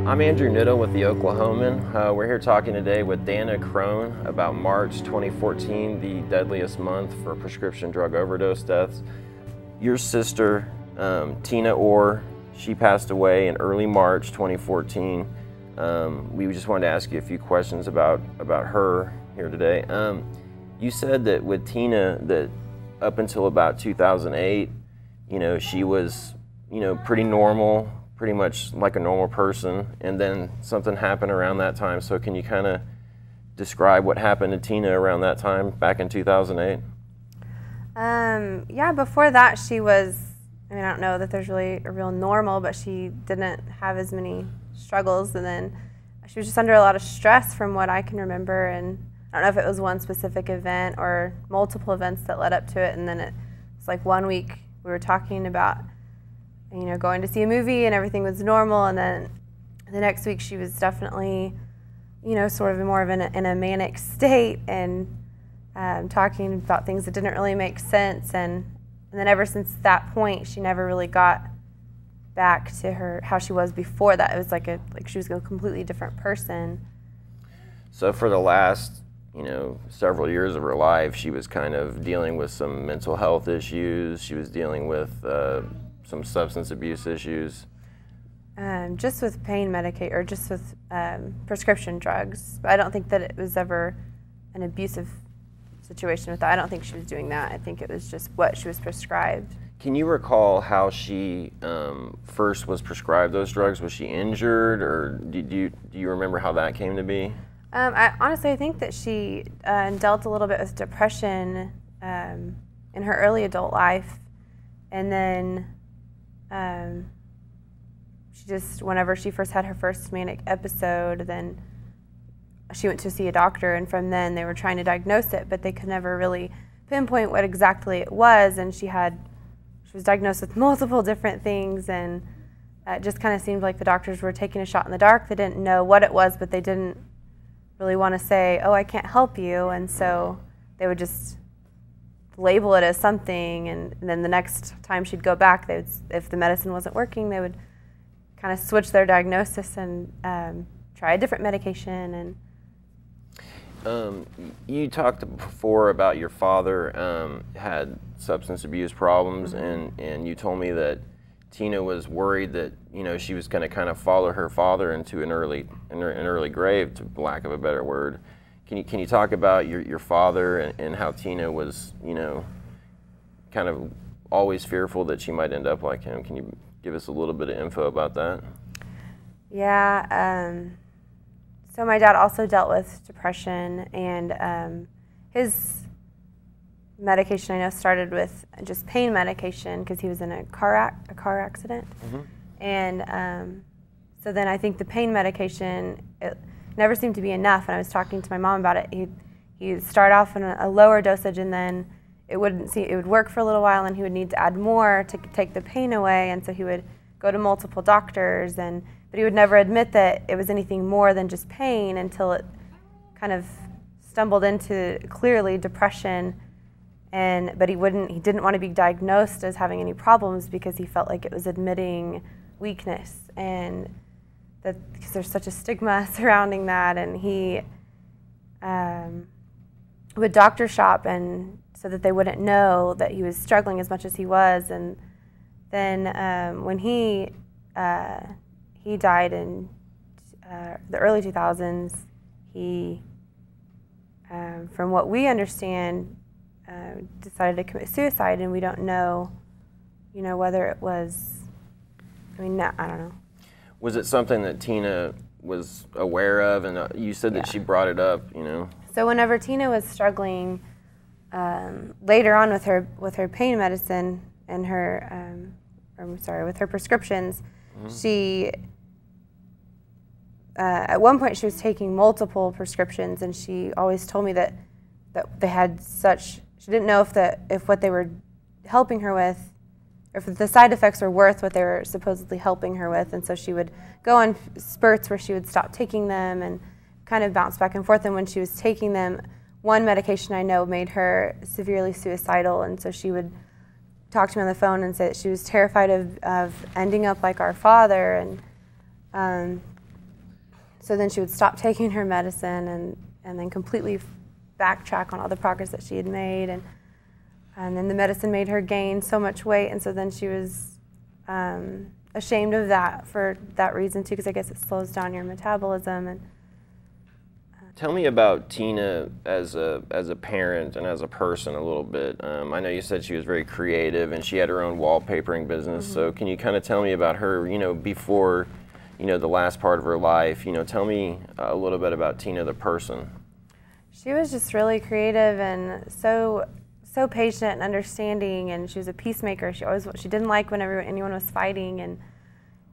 I'm Andrew Niddle with the Oklahoman. We're here talking today with Dannah Krone about March 2014, the deadliest month for prescription drug overdose deaths. Your sister, Tina Orr, she passed away in early March 2014. We just wanted to ask you a few questions about her here today. You said that with Tina, that up until about 2008, she was, pretty normal, pretty much like a normal person, and then something happened around that time. So can you kind of describe what happened to Tina around that time, back in 2008? Yeah, before that she was, I don't know that there's really a real normal, but she didn't have as many struggles, and then she was just under a lot of stress from what I can remember, and I don't know if it was one specific event or multiple events that led up to it, and then it's like one week we were talking about going to see a movie and everything was normal, and then the next week she was definitely, sort of more of in a manic state, and talking about things that didn't really make sense, and then ever since that point she never really got back to how she was before that. It was like she was a completely different person. So for the last several years of her life, she was kind of dealing with some mental health issues. She was dealing with some substance abuse issues. Just with pain medication, or just with prescription drugs. But I don't think that it was ever an abusive situation with that. I don't think she was doing that. I think it was just what she was prescribed. Can you recall how she first was prescribed those drugs? Was she injured, or do you remember how that came to be? Honestly, I think that she dealt a little bit with depression in her early adult life, and then she just, whenever she first had her first manic episode, then she went to see a doctor, and from then they were trying to diagnose it, but they could never really pinpoint what exactly it was, and she was diagnosed with multiple different things, and it just kind of seemed like the doctors were taking a shot in the dark. They didn't know what it was, but they didn't really want to say, oh, I can't help you, and so they would just label it as something, and then the next time she'd go back, if the medicine wasn't working, they would kind of switch their diagnosis and try a different medication. And you talked before about your father had substance abuse problems, mm-hmm. and you told me that Tina was worried that she was going to kind of follow her father into an early grave, to lack of a better word. Can you talk about your father and how Tina was kind of always fearful that she might end up like him? Can you give us a little bit of info about that? Yeah. So my dad also dealt with depression, and his medication, I know, started with just pain medication because he was in a car accident. Mm-hmm. And so then I think the pain medication, it never seemed to be enough. And I was talking to my mom about it. He'd start off in a lower dosage, and then it would work for a little while, and he would need to add more to take the pain away. And so he would go to multiple doctors, but he would never admit that it was anything more than just pain until it kind of stumbled into clearly depression. But he didn't want to be diagnosed as having any problems because he felt like it was admitting weakness, and because there's such a stigma surrounding that. And he would doctor shop, and so that they wouldn't know that he was struggling as much as he was. And then when he died in the early 2000s, he, from what we understand, decided to commit suicide, and we don't know, whether it was, I don't know. Was it something that Tina was aware of, and you said that she brought it up, So whenever Tina was struggling later on with her pain medicine and with her prescriptions, mm-hmm. She, at one point she was taking multiple prescriptions, and she always told me that they had she didn't know if what they were helping her with, or if the side effects were worth what they were supposedly helping her with. And so she would go on spurts where she would stop taking them and kind of bounce back and forth. And when she was taking them, one medication I know made her severely suicidal, and so she would talk to me on the phone and say that she was terrified of ending up like our father. And so then she would stop taking her medicine and then completely backtrack on all the progress that she had made. And then the medicine made her gain so much weight, and so then she was ashamed of that for that reason too, because I guess it slows down your metabolism. And tell me about Tina as a parent and as a person a little bit. I know you said she was very creative and she had her own wallpapering business. Mm-hmm. So can you kind of tell me about her, before, the last part of her life? Tell me a little bit about Tina the person. She was just really creative and so patient and understanding, and she was a peacemaker. She didn't like whenever anyone was fighting, and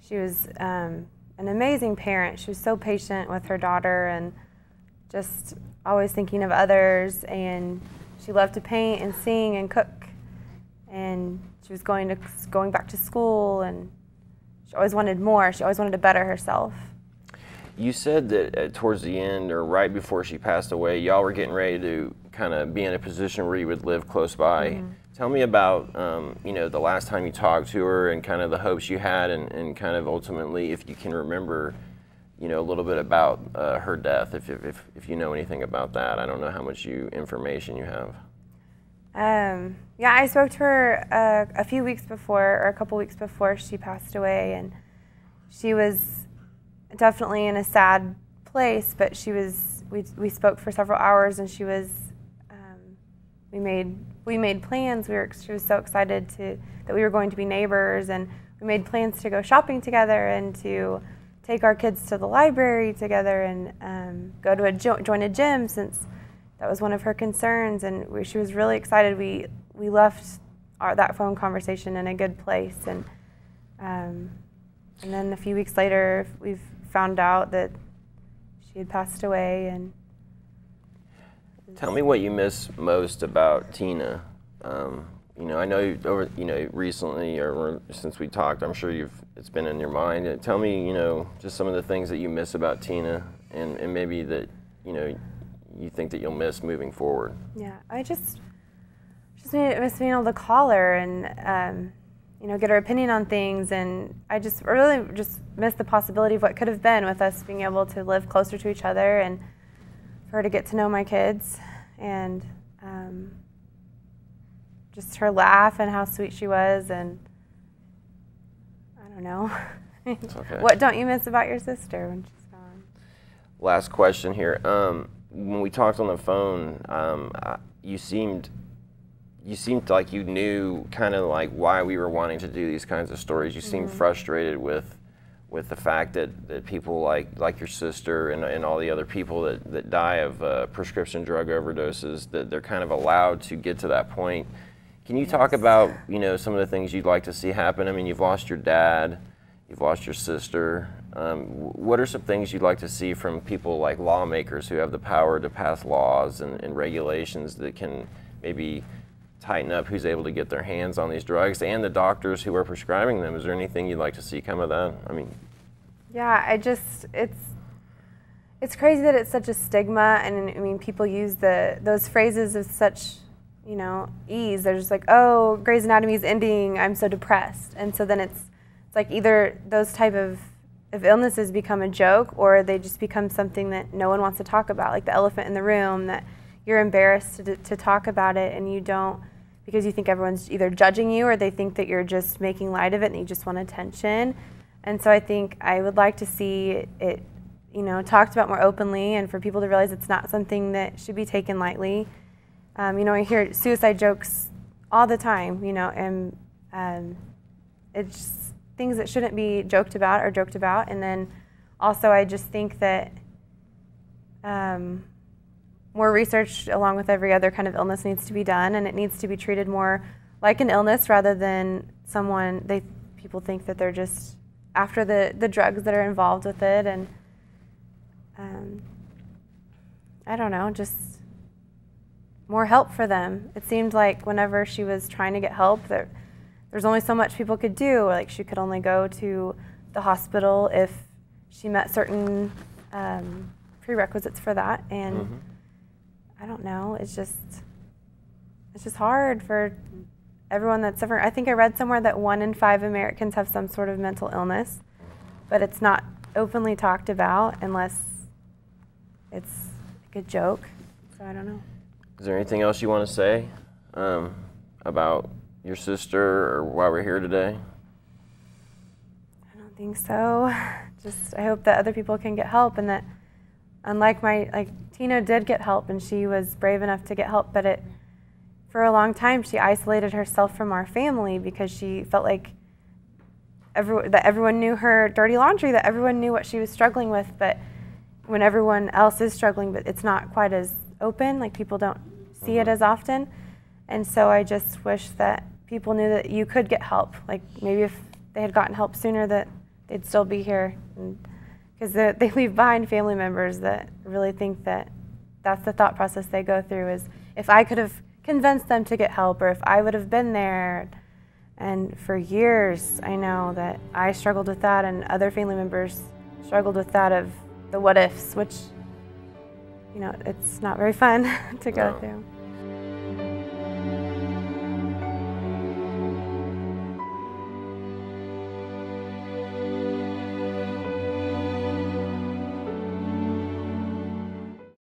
she was an amazing parent. She was so patient with her daughter and just always thinking of others, and she loved to paint and sing and cook, and she was going back to school, and she always wanted more. She always wanted to better herself. You said that towards the end, or right before she passed away, y'all were getting ready to kind of be in a position where you would live close by. Mm-hmm. Tell me about the last time you talked to her and kind of the hopes you had, and kind of ultimately, if you can remember, a little bit about her death, if you know anything about that. I don't know how much information you have. Yeah, I spoke to her a few weeks before, or a couple weeks before she passed away, and she was definitely in a sad place, but we spoke for several hours, and she was we made plans. She was so excited that we were going to be neighbors, and we made plans to go shopping together and to take our kids to the library together and go to join a gym, since that was one of her concerns. And she was really excited. We left that phone conversation in a good place, and then a few weeks later, we've found out that she had passed away. And tell me what you miss most about Tina. I know recently, or since we talked, I'm sure it's been in your mind. Tell me, just some of the things that you miss about Tina, and maybe that, you think that you'll miss moving forward. Yeah, I just miss being able to call her and, get her opinion on things. And I really miss the possibility of what could have been with us being able to live closer to each other, and for her to get to know my kids, and just her laugh and how sweet she was. And I don't know. It's okay. What don't you miss about your sister when she's gone? Last question here. When we talked on the phone, you seemed like you knew kind of like why we were wanting to do these kinds of stories. You seemed frustrated with the fact that people like your sister and all the other people that die of prescription drug overdoses, that they're kind of allowed to get to that point. Can you talk about some of the things you'd like to see happen? I mean, you've lost your dad, you've lost your sister. What are some things you'd like to see from people like lawmakers who have the power to pass laws and regulations that can maybe tighten up who's able to get their hands on these drugs, and the doctors who are prescribing them? Is there anything you'd like to see come of that? I mean, yeah, it's crazy that it's such a stigma, and I mean, people use those phrases with such ease. They're just like, oh, Grey's Anatomy is ending, I'm so depressed. And so then it's like either those type of illnesses become a joke, or they just become something that no one wants to talk about, like the elephant in the room, that you're embarrassed to talk about it, and you don't, because you think everyone's either judging you, or they think that you're just making light of it and you just want attention. And so I think I would like to see it, talked about more openly, and for people to realize it's not something that should be taken lightly. I hear suicide jokes all the time, and it's just things that shouldn't be joked about. And then also I just think that more research, along with every other kind of illness, needs to be done, and it needs to be treated more like an illness rather than people think that they're just after the drugs that are involved with it. And I don't know, just more help for them. It seemed like whenever she was trying to get help, there's only so much people could do. Like, she could only go to the hospital if she met certain prerequisites for that. And I don't know, it's just hard for everyone that's suffering. I think I read somewhere that 1 in 5 Americans have some sort of mental illness, but it's not openly talked about unless it's like a joke. So I don't know. Is there anything else you want to say about your sister or why we're here today? I don't think so. Just I hope that other people can get help, and that unlike Tina did get help and she was brave enough to get help, but for a long time she isolated herself from our family because she felt like that everyone knew her dirty laundry, that everyone knew what she was struggling with, but when everyone else is struggling, but it's not quite as open, like people don't see it as often. And so I just wish that people knew that you could get help. Like maybe if they had gotten help sooner, that they'd still be here. Because they leave behind family members that really think that that's the thought process they go through, is if I could have convinced them to get help, or if I would have been there. And for years, I know that I struggled with that, and other family members struggled with that of the what ifs, which, it's not very fun to go through.